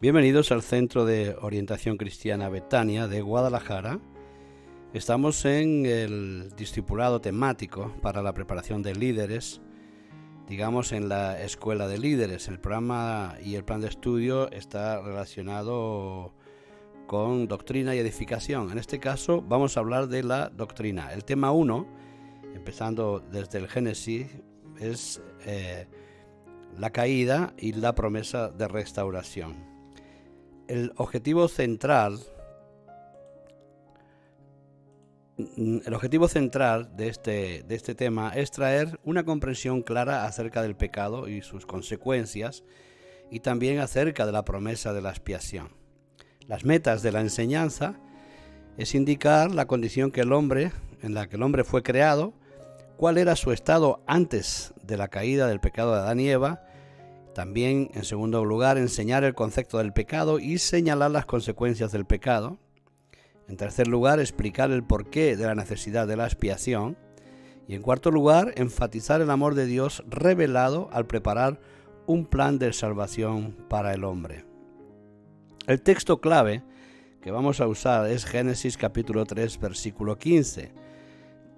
Bienvenidos al Centro de Orientación Cristiana Betania de Guadalajara. Estamos en el discipulado temático para la preparación de líderes, digamos en la Escuela de Líderes. El programa y el plan de estudio está relacionado con doctrina y edificación. En este caso vamos a hablar de la doctrina. El tema 1, empezando desde el Génesis, es la caída y la promesa de restauración. El objetivo central de este tema es traer una comprensión clara acerca del pecado y sus consecuencias, y también acerca de la promesa de la expiación. Las metas de la enseñanza es indicar la condición en la que el hombre fue creado, cuál era su estado antes de la caída del pecado de Adán y Eva. También, en segundo lugar, enseñar el concepto del pecado y señalar las consecuencias del pecado. En tercer lugar, explicar el porqué de la necesidad de la expiación. Y en cuarto lugar, enfatizar el amor de Dios revelado al preparar un plan de salvación para el hombre. El texto clave que vamos a usar es Génesis capítulo 3, versículo 15.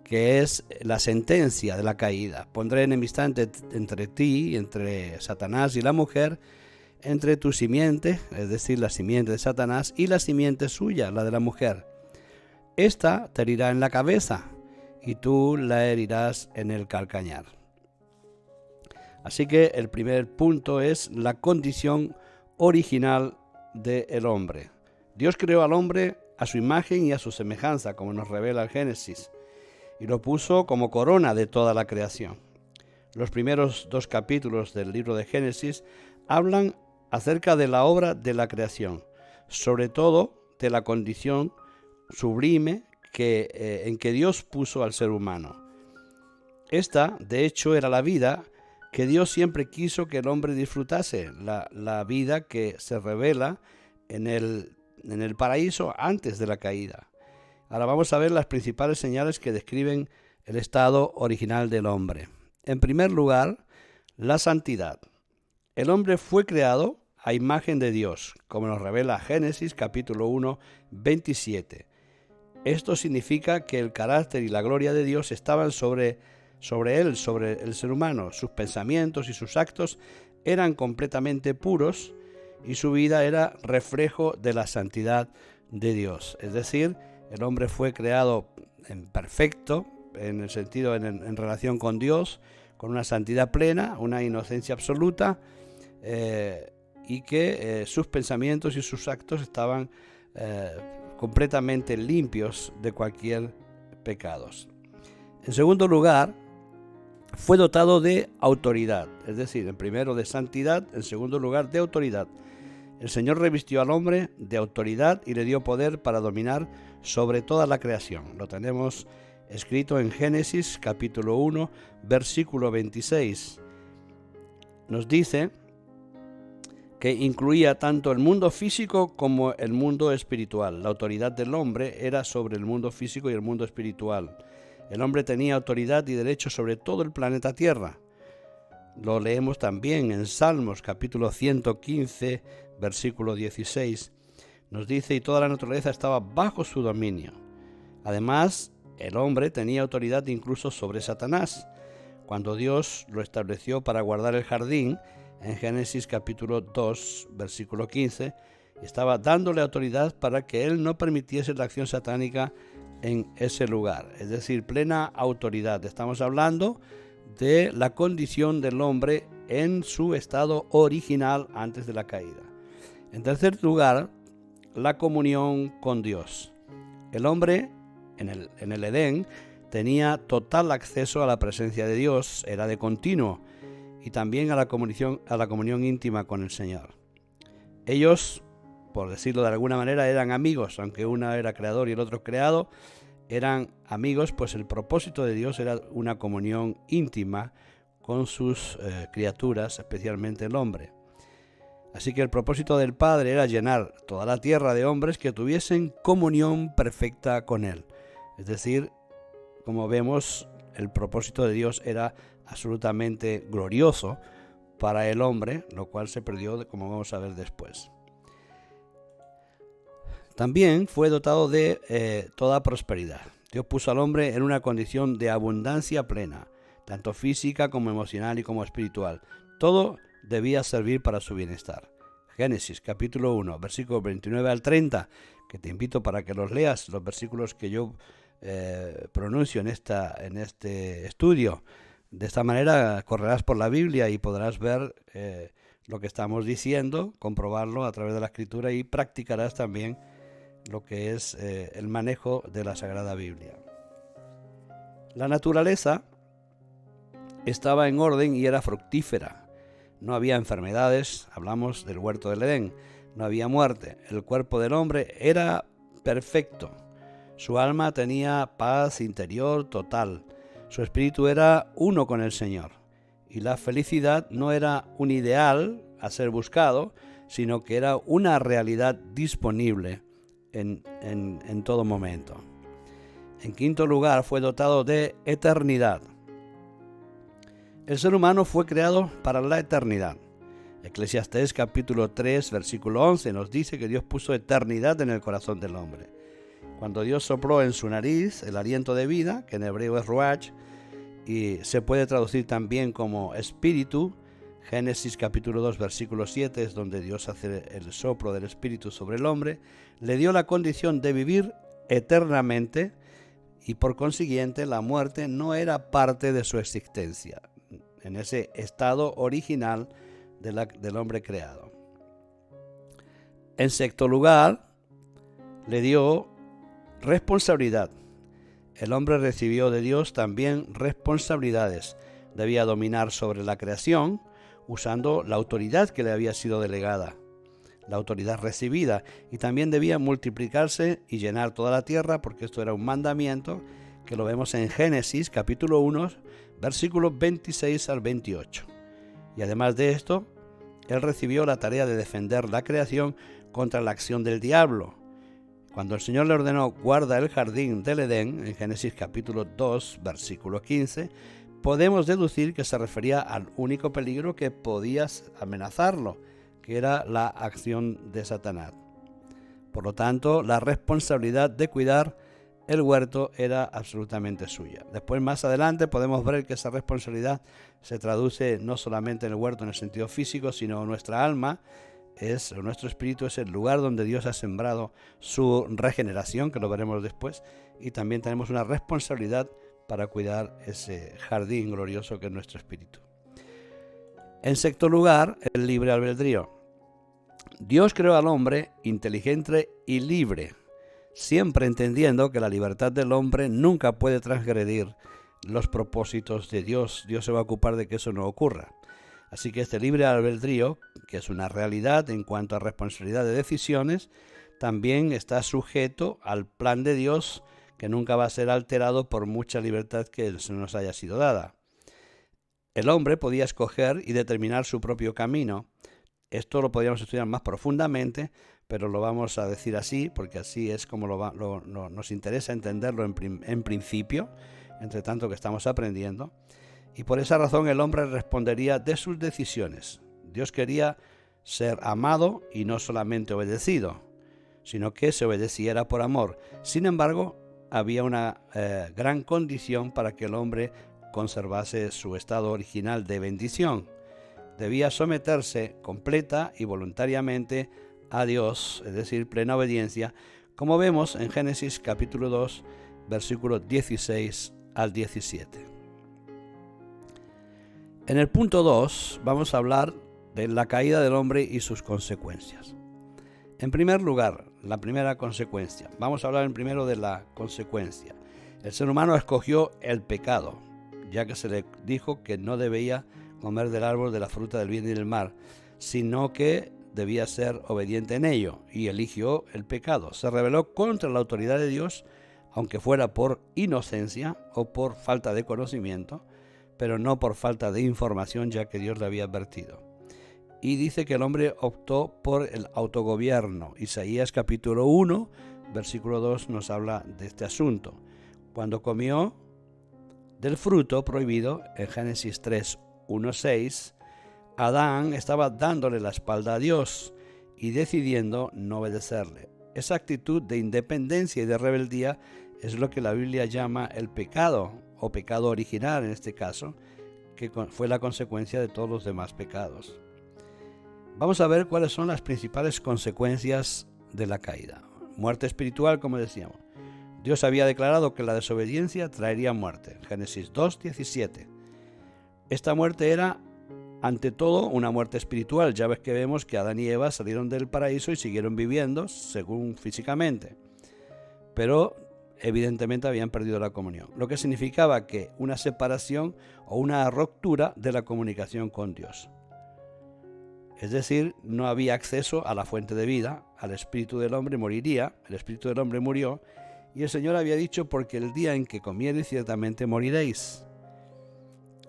Que es la sentencia de la caída. Pondré enemistad entre ti, entre Satanás y la mujer, entre tu simiente, es decir, la simiente de Satanás, y la simiente suya, la de la mujer. Esta te herirá en la cabeza, y tú la herirás en el calcañar. Así que el primer punto es la condición original del hombre. Dios creó al hombre a su imagen y a su semejanza, como nos revela el Génesis, y lo puso como corona de toda la creación. Los primeros 2 capítulos del libro de Génesis hablan acerca de la obra de la creación, sobre todo de la condición sublime en que Dios puso al ser humano. Esta, de hecho, era la vida que Dios siempre quiso que el hombre disfrutase, la vida que se revela en el paraíso antes de la caída. Ahora vamos a ver las principales señales que describen el estado original del hombre. En primer lugar, la santidad. El hombre fue creado a imagen de Dios, como nos revela Génesis capítulo 1, 27. Esto significa que el carácter y la gloria de Dios estaban sobre el ser humano. Sus pensamientos y sus actos eran completamente puros y su vida era reflejo de la santidad de Dios. Es decir, el hombre fue creado en perfecto, en el sentido en relación con Dios, con una santidad plena, una inocencia absoluta, y que sus pensamientos y sus actos estaban completamente limpios de cualquier pecado. En segundo lugar, fue dotado de autoridad, es decir, en primero de santidad, en segundo lugar de autoridad. El Señor revistió al hombre de autoridad y le dio poder para dominar sobre toda la creación. Lo tenemos escrito en Génesis capítulo 1, versículo 26. Nos dice que incluía tanto el mundo físico como el mundo espiritual. La autoridad del hombre era sobre el mundo físico y el mundo espiritual. El hombre tenía autoridad y derecho sobre todo el planeta Tierra. Lo leemos también en Salmos capítulo 115, versículo 16. Nos dice: y toda la naturaleza estaba bajo su dominio. Además, el hombre tenía autoridad incluso sobre Satanás, cuando Dios lo estableció para guardar el jardín, en Génesis capítulo 2, versículo 15, estaba dándole autoridad para que él no permitiese la acción satánica en ese lugar. Es decir, plena autoridad. Estamos hablando de la condición del hombre en su estado original antes de la caída. En tercer lugar, la comunión con Dios. El hombre en el Edén tenía total acceso a la presencia de Dios, era de continuo, y también a la comunión íntima con el Señor. Ellos, por decirlo de alguna manera, eran amigos, aunque uno era creador y el otro creado. Eran amigos, pues el propósito de Dios era una comunión íntima con sus criaturas, especialmente el hombre. Así que el propósito del Padre era llenar toda la tierra de hombres que tuviesen comunión perfecta con Él. Es decir, como vemos, el propósito de Dios era absolutamente glorioso para el hombre, lo cual se perdió, como vamos a ver después. También fue dotado de toda prosperidad. Dios puso al hombre en una condición de abundancia plena, tanto física como emocional y como espiritual. Todo debía servir para su bienestar. Génesis capítulo 1, versículos 29 al 30, que te invito para que los leas, los versículos que yo pronuncio en este estudio. De esta manera correrás por la Biblia y podrás ver lo que estamos diciendo, comprobarlo a través de la Escritura y practicarás también lo que es el manejo de la Sagrada Biblia. La naturaleza estaba en orden y era fructífera. No había enfermedades, hablamos del huerto del Edén, no había muerte. El cuerpo del hombre era perfecto. Su alma tenía paz interior total. Su espíritu era uno con el Señor. Y la felicidad no era un ideal a ser buscado, sino que era una realidad disponible en todo momento. En quinto lugar, fue dotado de eternidad. El ser humano fue creado para la eternidad. Eclesiastés capítulo 3, versículo 11 nos dice que Dios puso eternidad en el corazón del hombre. Cuando Dios sopló en su nariz el aliento de vida, que en hebreo es ruach, y se puede traducir también como espíritu, Génesis capítulo 2, versículo 7 es donde Dios hace el soplo del espíritu sobre el hombre, le dio la condición de vivir eternamente y por consiguiente la muerte no era parte de su existencia, en ese estado original del hombre creado. En sexto lugar, le dio responsabilidad. El hombre recibió de Dios también responsabilidades. Debía dominar sobre la creación usando la autoridad que le había sido delegada, la autoridad recibida, y también debía multiplicarse y llenar toda la tierra, porque esto era un mandamiento que lo vemos en Génesis capítulo 1, versículos 26 al 28. Y además de esto, él recibió la tarea de defender la creación contra la acción del diablo. Cuando el Señor le ordenó guarda el jardín del Edén, en Génesis capítulo 2, versículo 15, podemos deducir que se refería al único peligro que podía amenazarlo, que era la acción de Satanás. Por lo tanto, la responsabilidad de cuidar el huerto era absolutamente suya. Después, más adelante, podemos ver que esa responsabilidad se traduce no solamente en el huerto en el sentido físico, sino nuestra alma, nuestro espíritu es el lugar donde Dios ha sembrado su regeneración, que lo veremos después, y también tenemos una responsabilidad para cuidar ese jardín glorioso que es nuestro espíritu. En sexto lugar, el libre albedrío. Dios creó al hombre inteligente y libre, siempre entendiendo que la libertad del hombre nunca puede transgredir los propósitos de Dios. Dios se va a ocupar de que eso no ocurra. Así que este libre albedrío, que es una realidad en cuanto a responsabilidad de decisiones, también está sujeto al plan de Dios, que nunca va a ser alterado por mucha libertad que se nos haya sido dada. El hombre podía escoger y determinar su propio camino. Esto lo podríamos estudiar más profundamente, pero lo vamos a decir así, porque así es como nos interesa entenderlo en principio, entre tanto que estamos aprendiendo. Y por esa razón el hombre respondería de sus decisiones. Dios quería ser amado y no solamente obedecido, sino que se obedeciera por amor. Sin embargo, había una gran condición para que el hombre conservase su estado original de bendición. Debía someterse completa y voluntariamente a Dios, es decir, plena obediencia, como vemos en Génesis capítulo 2, versículos 16 al 17. En el punto 2 vamos a hablar de la caída del hombre y sus consecuencias. En primer lugar, la primera consecuencia. Vamos a hablar primero de la consecuencia. El ser humano escogió el pecado, ya que se le dijo que no debía comer del árbol de la fruta del bien y del mal, sino que debía ser obediente en ello, y eligió el pecado. Se rebeló contra la autoridad de Dios, aunque fuera por inocencia o por falta de conocimiento, pero no por falta de información, ya que Dios le había advertido. Y dice que el hombre optó por el autogobierno. Isaías capítulo 1, versículo 2 nos habla de este asunto. Cuando comió del fruto prohibido, en Génesis 3, 1, 6, Adán estaba dándole la espalda a Dios y decidiendo no obedecerle. Esa actitud de independencia y de rebeldía es lo que la Biblia llama el pecado, o pecado original en este caso, que fue la consecuencia de todos los demás pecados. Vamos a ver cuáles son las principales consecuencias de la caída. Muerte espiritual, como decíamos. Dios había declarado que la desobediencia traería muerte. Génesis 2:17. Esta muerte era, ante todo, una muerte espiritual. Ya ves que vemos que Adán y Eva salieron del paraíso y siguieron viviendo según físicamente. Pero evidentemente habían perdido la comunión. Lo que significaba que una separación o una ruptura de la comunicación con Dios. Es decir, no había acceso a la fuente de vida, al espíritu del hombre moriría, el espíritu del hombre murió, y el Señor había dicho, porque el día en que comiereis ciertamente moriréis.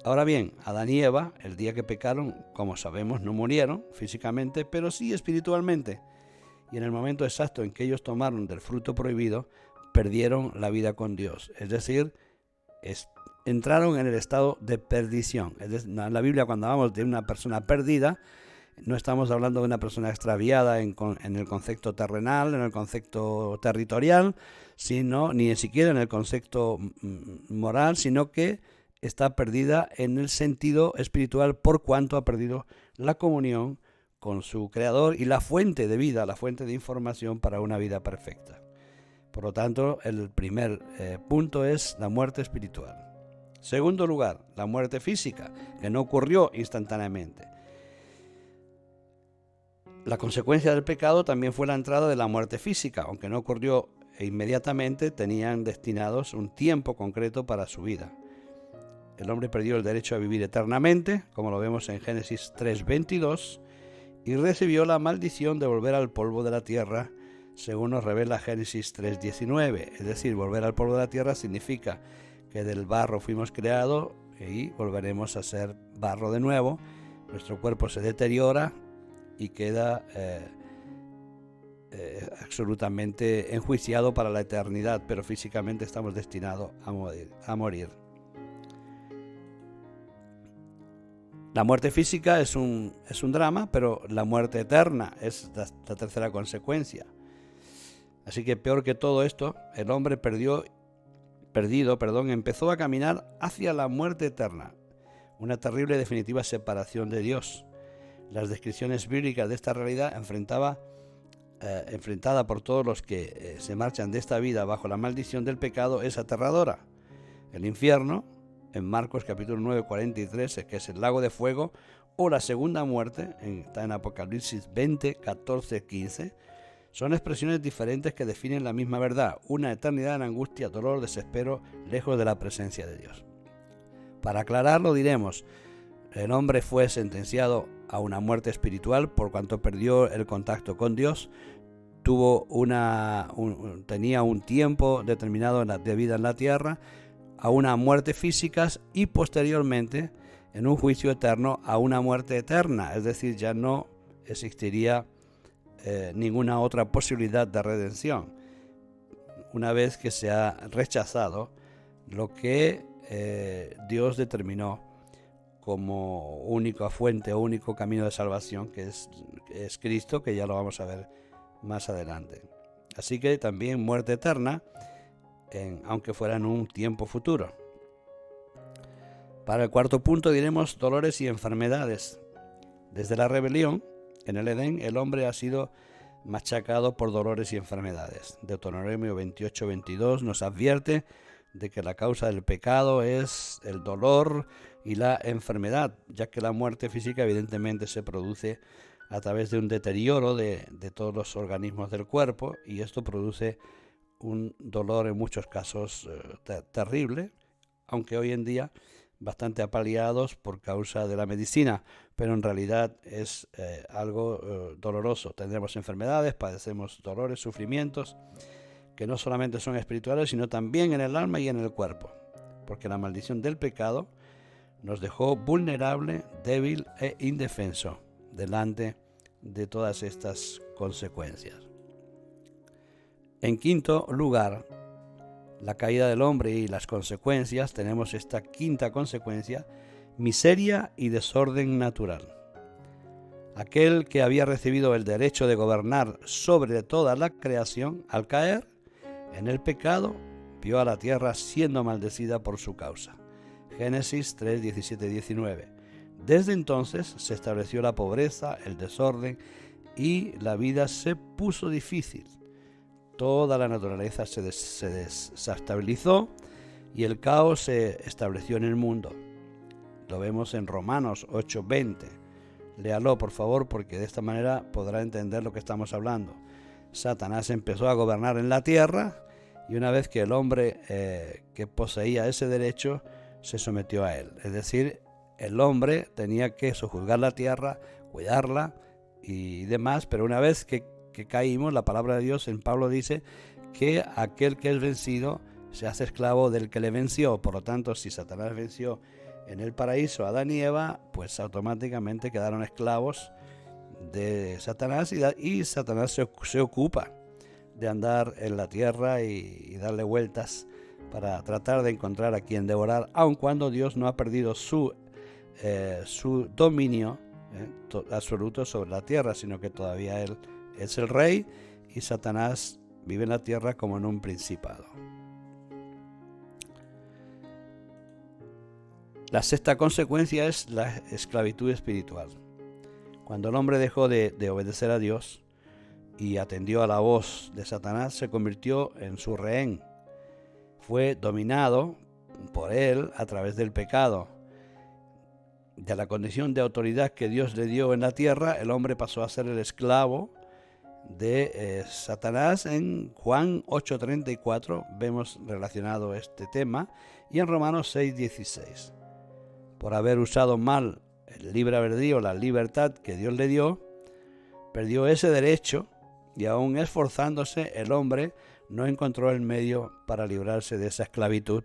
Ahora bien, Adán y Eva, el día que pecaron, como sabemos, no murieron físicamente, pero sí espiritualmente. Y en el momento exacto en que ellos tomaron del fruto prohibido, perdieron la vida con Dios. Es decir, entraron en el estado de perdición. Es decir, en la Biblia, cuando hablamos de una persona perdida, no estamos hablando de una persona extraviada en el concepto terrenal, en el concepto territorial, sino ni siquiera en el concepto moral, sino que está perdida en el sentido espiritual por cuanto ha perdido la comunión con su Creador y la fuente de vida, la fuente de información para una vida perfecta. Por lo tanto, el primer punto es la muerte espiritual. Segundo lugar, la muerte física, que no ocurrió instantáneamente. La consecuencia del pecado también fue la entrada de la muerte física, aunque no ocurrió inmediatamente, tenían destinados un tiempo concreto para su vida. El hombre perdió el derecho a vivir eternamente, como lo vemos en Génesis 3:22, y recibió la maldición de volver al polvo de la tierra, según nos revela Génesis 3:19. Es decir, volver al polvo de la tierra significa que del barro fuimos creados y volveremos a ser barro de nuevo. Nuestro cuerpo se deteriora y queda absolutamente enjuiciado para la eternidad, pero físicamente estamos destinados a morir. La muerte física es un drama, pero la muerte eterna es la tercera consecuencia. Así que peor que todo esto, el hombre perdido, empezó a caminar hacia la muerte eterna, una terrible y definitiva separación de Dios. Las descripciones bíblicas de esta realidad enfrentada por todos los que se marchan de esta vida bajo la maldición del pecado es aterradora. El infierno, en Marcos capítulo 9:43, que es el lago de fuego, o la segunda muerte, está en Apocalipsis 20:14-15, son expresiones diferentes que definen la misma verdad, una eternidad en angustia, dolor, desespero, lejos de la presencia de Dios. Para aclararlo diremos, el hombre fue sentenciado a una muerte espiritual por cuanto perdió el contacto con Dios, tenía un tiempo determinado de vida en la tierra, a una muerte física y posteriormente en un juicio eterno a una muerte eterna, es decir, ya no existiría ninguna otra posibilidad de redención una vez que se ha rechazado lo que Dios determinó como única fuente o único camino de salvación, que es Cristo, que ya lo vamos a ver más adelante. Así que también muerte eterna, aunque fuera en un tiempo futuro. Para el cuarto punto diremos dolores y enfermedades. Desde la rebelión, en el Edén, el hombre ha sido machacado por dolores y enfermedades. Deuteronomio 28:22 nos advierte de que la causa del pecado es el dolor y la enfermedad, ya que la muerte física evidentemente se produce a través de un deterioro de todos los organismos del cuerpo, y esto produce un dolor en muchos casos terrible, aunque hoy en día bastante apaleados por causa de la medicina, pero en realidad es algo doloroso. Tendremos enfermedades, padecemos dolores, sufrimientos, que no solamente son espirituales, sino también en el alma y en el cuerpo, porque la maldición del pecado nos dejó vulnerable, débil e indefenso delante de todas estas consecuencias. En quinto lugar, la caída del hombre y las consecuencias, tenemos esta quinta consecuencia: miseria y desorden natural. Aquel que había recibido el derecho de gobernar sobre toda la creación, al caer en el pecado, vio a la tierra siendo maldecida por su causa. Génesis 3, 17, 19. Desde entonces se estableció la pobreza, el desorden y la vida se puso difícil. Toda la naturaleza se desestabilizó y el caos se estableció en el mundo. Lo vemos en Romanos 8:20. Léalo, por favor, porque de esta manera podrá entender lo que estamos hablando. Satanás empezó a gobernar en la tierra y una vez que el hombre que poseía ese derecho se sometió a él. Es decir, el hombre tenía que sojuzgar la tierra, cuidarla y demás, pero una vez que caímos, la palabra de Dios en Pablo dice que aquel que es vencido se hace esclavo del que le venció. Por lo tanto, si Satanás venció en el paraíso a Adán y Eva, pues automáticamente quedaron esclavos de Satanás y Satanás se ocupa de andar en la tierra y darle vueltas para tratar de encontrar a quien devorar, aun cuando Dios no ha perdido su dominio absoluto sobre la tierra, sino que todavía Él es el rey y Satanás vive en la tierra como en un principado. La sexta consecuencia es la esclavitud espiritual. Cuando el hombre dejó de obedecer a Dios y atendió a la voz de Satanás, se convirtió en su rehén. Fue dominado por él a través del pecado. De la condición de autoridad que Dios le dio en la tierra, el hombre pasó a ser el esclavo de Satanás. En Juan 8:34 vemos relacionado este tema y en Romanos 6:16. Por haber usado mal el libre albedrío, la libertad que Dios le dio, perdió ese derecho y aún esforzándose el hombre no encontró el medio para librarse de esa esclavitud,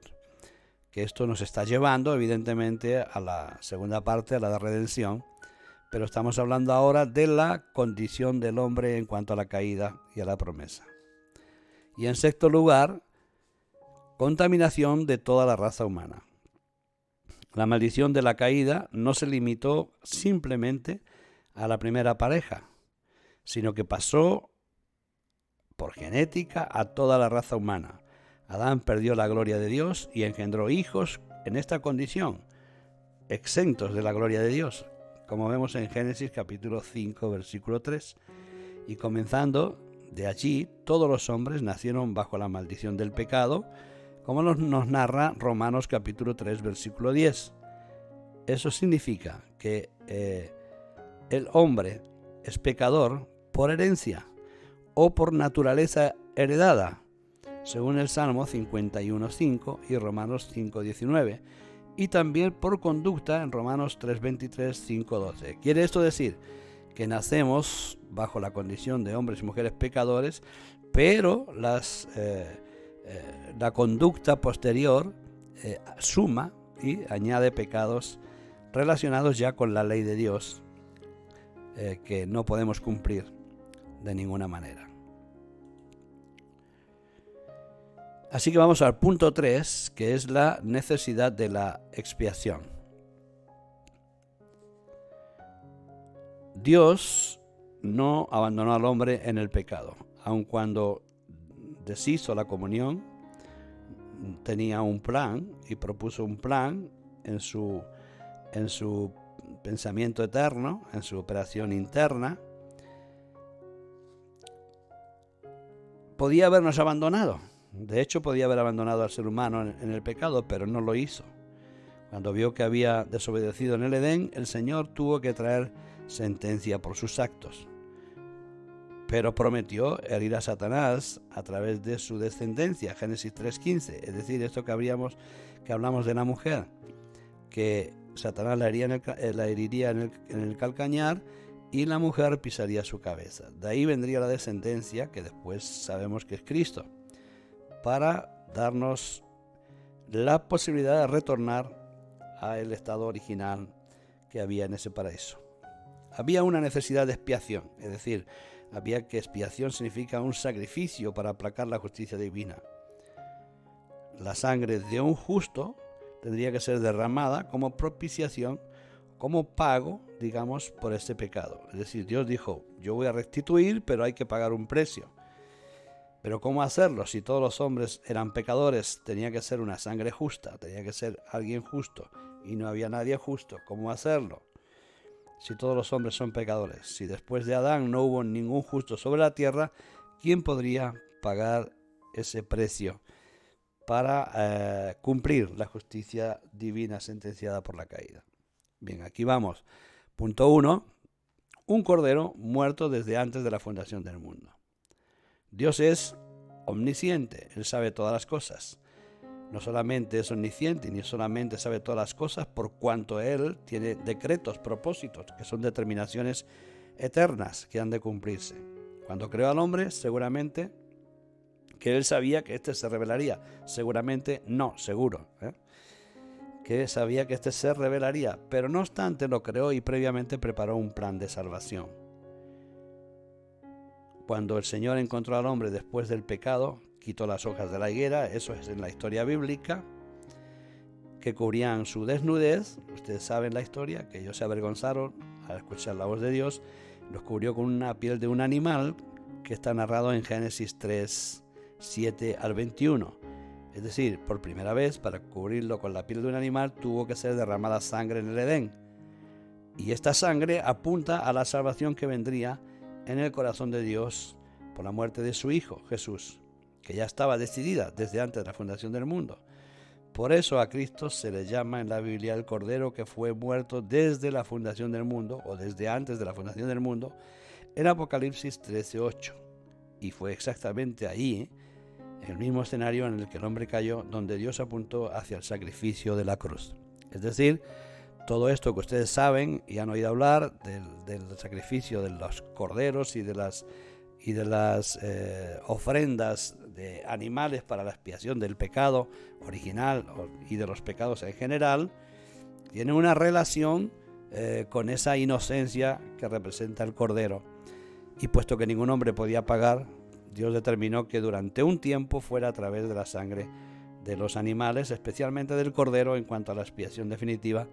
que esto nos está llevando evidentemente a la segunda parte, a la de redención, pero estamos hablando ahora de la condición del hombre en cuanto a la caída y a la promesa. Y en sexto lugar, contaminación de toda la raza humana. La maldición de la caída no se limitó simplemente a la primera pareja, sino que pasó por genética a toda la raza humana. Adán perdió la gloria de Dios y engendró hijos en esta condición, exentos de la gloria de Dios, como vemos en Génesis capítulo 5, versículo 3. Y comenzando de allí, todos los hombres nacieron bajo la maldición del pecado, como nos narra Romanos capítulo 3, versículo 10. Eso significa que el hombre es pecador por herencia o por naturaleza heredada, según el Salmo 51:5 y Romanos 5:19, y también por conducta en Romanos 3:23, 5:12. Quiere esto decir que nacemos bajo la condición de hombres y mujeres pecadores, pero la conducta posterior suma y añade pecados relacionados ya con la ley de Dios que no podemos cumplir de ninguna manera. Así que vamos al punto 3, que es la necesidad de la expiación. Dios no abandonó al hombre en el pecado, aun cuando deshizo la comunión, tenía un plan y propuso un plan en su pensamiento eterno, en su operación interna. Podía habernos abandonado. De hecho, podía haber abandonado al ser humano en el pecado, pero no lo hizo. Cuando vio que había desobedecido en el Edén, el Señor tuvo que traer sentencia por sus actos. Pero prometió herir a Satanás a través de su descendencia, Génesis 3:15. Es decir, esto que hablamos de la mujer, que Satanás la heriría en el calcañar y la mujer pisaría su cabeza. De ahí vendría la descendencia, que después sabemos que es Cristo, para darnos la posibilidad de retornar al estado original que había en ese paraíso. Había una necesidad de expiación, es decir, expiación significa un sacrificio para aplacar la justicia divina. La sangre de un justo tendría que ser derramada como propiciación, como pago, digamos, por este pecado. Es decir, Dios dijo, yo voy a restituir, pero hay que pagar un precio. Pero ¿cómo hacerlo? Si todos los hombres eran pecadores, tenía que ser una sangre justa, tenía que ser alguien justo, y no había nadie justo. ¿Cómo hacerlo? Si todos los hombres son pecadores, si después de Adán no hubo ningún justo sobre la tierra, ¿quién podría pagar ese precio para cumplir la justicia divina sentenciada por la caída? Bien, aquí vamos. Punto 1. Un cordero muerto desde antes de la fundación del mundo. Dios es omnisciente, Él sabe todas las cosas. No solamente es omnisciente, ni solamente sabe todas las cosas, por cuanto Él tiene decretos, propósitos, que son determinaciones eternas que han de cumplirse. Cuando creó al hombre, seguramente que Él sabía que éste se revelaría. Seguramente no, seguro, que sabía que éste se revelaría, pero no obstante lo creó y previamente preparó un plan de salvación. Cuando el Señor encontró al hombre después del pecado, quitó las hojas de la higuera, eso es en la historia bíblica, que cubrían su desnudez. Ustedes saben la historia, que ellos se avergonzaron al escuchar la voz de Dios, los cubrió con una piel de un animal, que está narrado en Génesis 3, 7 al 21. Es decir, por primera vez, para cubrirlo con la piel de un animal, tuvo que ser derramada sangre en el Edén. Y esta sangre apunta a la salvación que vendría en el corazón de Dios por la muerte de su Hijo, Jesús, que ya estaba decidida desde antes de la fundación del mundo. Por eso a Cristo se le llama en la Biblia el Cordero que fue muerto desde la fundación del mundo, o desde antes de la fundación del mundo, en Apocalipsis 13:8. Y fue exactamente ahí, en el mismo escenario en el que el hombre cayó, donde Dios apuntó hacia el sacrificio de la cruz. Es decir, todo esto que ustedes saben y han oído hablar del sacrificio de los corderos y de las ofrendas de animales para la expiación del pecado original y de los pecados en general, tiene una relación con esa inocencia que representa el cordero. Y puesto que ningún hombre podía pagar, Dios determinó que durante un tiempo fuera a través de la sangre de los animales, especialmente del cordero en cuanto a la expiación definitiva,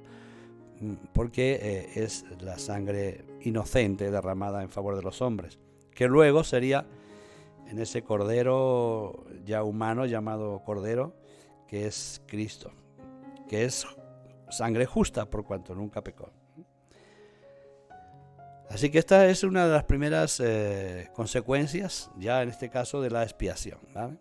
porque es la sangre inocente derramada en favor de los hombres, que luego sería en ese cordero ya humano llamado cordero, que es Cristo, que es sangre justa por cuanto nunca pecó. Así que esta es una de las primeras consecuencias, ya en este caso, de la expiación, ¿vale?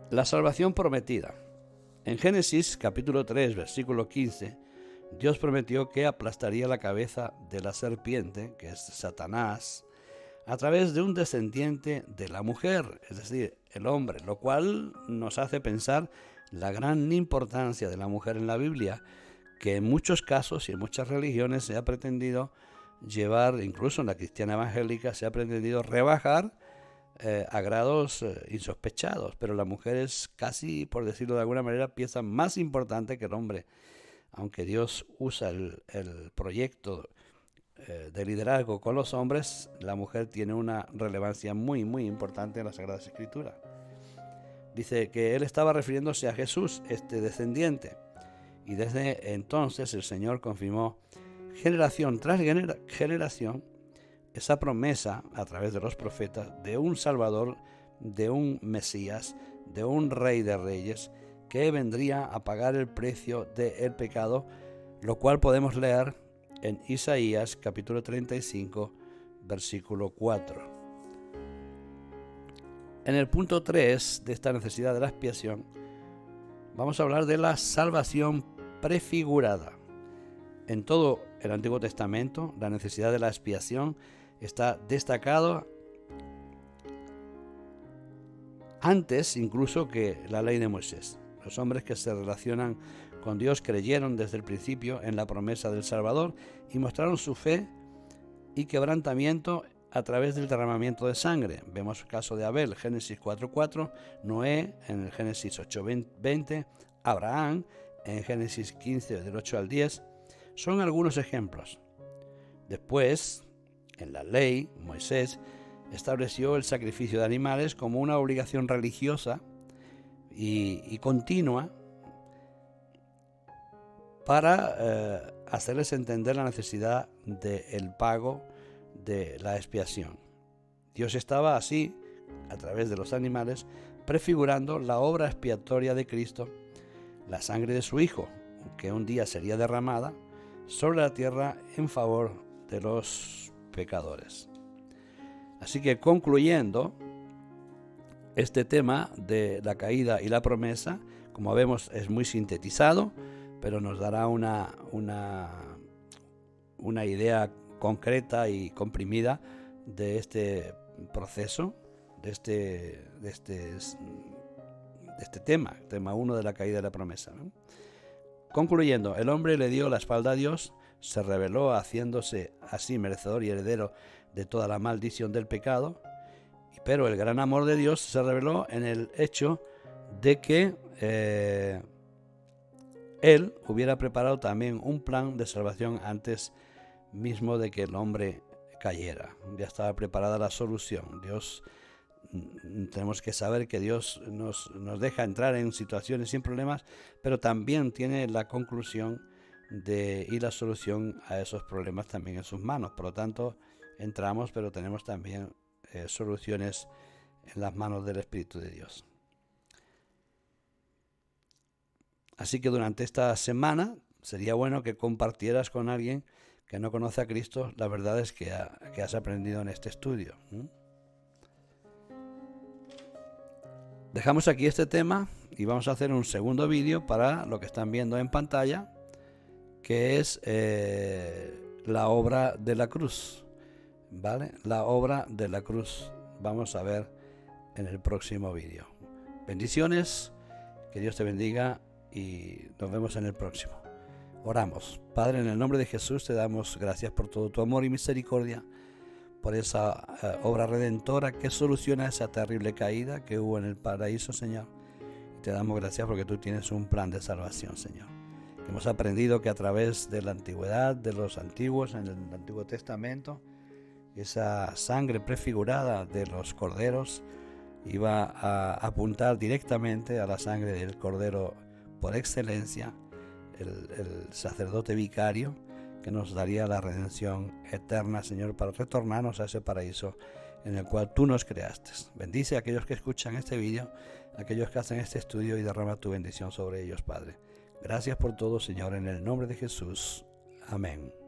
La salvación prometida. En Génesis capítulo 3, versículo 15, Dios prometió que aplastaría la cabeza de la serpiente, que es Satanás, a través de un descendiente de la mujer, es decir, el hombre, lo cual nos hace pensar la gran importancia de la mujer en la Biblia, que en muchos casos y en muchas religiones se ha pretendido llevar, incluso en la cristiana evangélica, se ha pretendido rebajar a grados insospechados, pero la mujer es casi, por decirlo de alguna manera, pieza más importante que el hombre. Aunque Dios usa el proyecto de liderazgo con los hombres, la mujer tiene una relevancia muy, muy importante en la Sagrada Escritura. Dice que él estaba refiriéndose a Jesús, este descendiente, y desde entonces el Señor confirmó generación tras generación esa promesa a través de los profetas de un Salvador, de un Mesías, de un Rey de Reyes, que vendría a pagar el precio del pecado, lo cual podemos leer en Isaías capítulo 35, versículo 4. En el punto 3 de esta necesidad de la expiación, vamos a hablar de la salvación prefigurada. En todo el Antiguo Testamento, la necesidad de la expiación está destacado antes incluso que la ley de Moisés. Los hombres que se relacionan con Dios creyeron desde el principio en la promesa del Salvador y mostraron su fe y quebrantamiento a través del derramamiento de sangre. Vemos el caso de Abel, Génesis 4:4, Noé en el Génesis 8:20, Abraham en Génesis 15 del 8 al 10. Son algunos ejemplos. Después, en la ley, Moisés estableció el sacrificio de animales como una obligación religiosa y continua para hacerles entender la necesidad del pago de la expiación. Dios estaba así, a través de los animales, prefigurando la obra expiatoria de Cristo, la sangre de su Hijo, que un día sería derramada sobre la tierra en favor de los pecadores. Así que concluyendo este tema de la caída y la promesa, como vemos es muy sintetizado, pero nos dará una idea concreta y comprimida de este proceso, de este tema 1 de la caída y la promesa, ¿no? Concluyendo, el hombre le dio la espalda a Dios, se rebeló haciéndose así merecedor y heredero de toda la maldición del pecado, pero el gran amor de Dios se reveló en el hecho de que Él hubiera preparado también un plan de salvación antes mismo de que el hombre cayera. Ya estaba preparada la solución. Tenemos que saber que Dios nos deja entrar en situaciones sin problemas, pero también tiene la conclusión y la solución a esos problemas también en sus manos. Por lo tanto, entramos, pero tenemos también soluciones en las manos del Espíritu de Dios. Así que durante esta semana sería bueno que compartieras con alguien que no conoce a Cristo las verdades que has aprendido en este estudio. Dejamos aquí este tema y vamos a hacer un segundo vídeo para lo que están viendo en pantalla, que es la obra de la cruz, ¿vale? La obra de la cruz. Vamos a ver en el próximo vídeo. Bendiciones, que Dios te bendiga y nos vemos en el próximo. Oramos. Padre, en el nombre de Jesús te damos gracias por todo tu amor y misericordia, por esa obra redentora que soluciona esa terrible caída que hubo en el paraíso, Señor. Y te damos gracias porque tú tienes un plan de salvación, Señor. Hemos aprendido que a través de la antigüedad, de los antiguos, en el Antiguo Testamento, esa sangre prefigurada de los corderos iba a apuntar directamente a la sangre del cordero por excelencia, el sacerdote vicario, que nos daría la redención eterna, Señor, para retornarnos a ese paraíso en el cual tú nos creaste. Bendice a aquellos que escuchan este vídeo, a aquellos que hacen este estudio y derrama tu bendición sobre ellos, Padre. Gracias por todo, Señor, en el nombre de Jesús. Amén.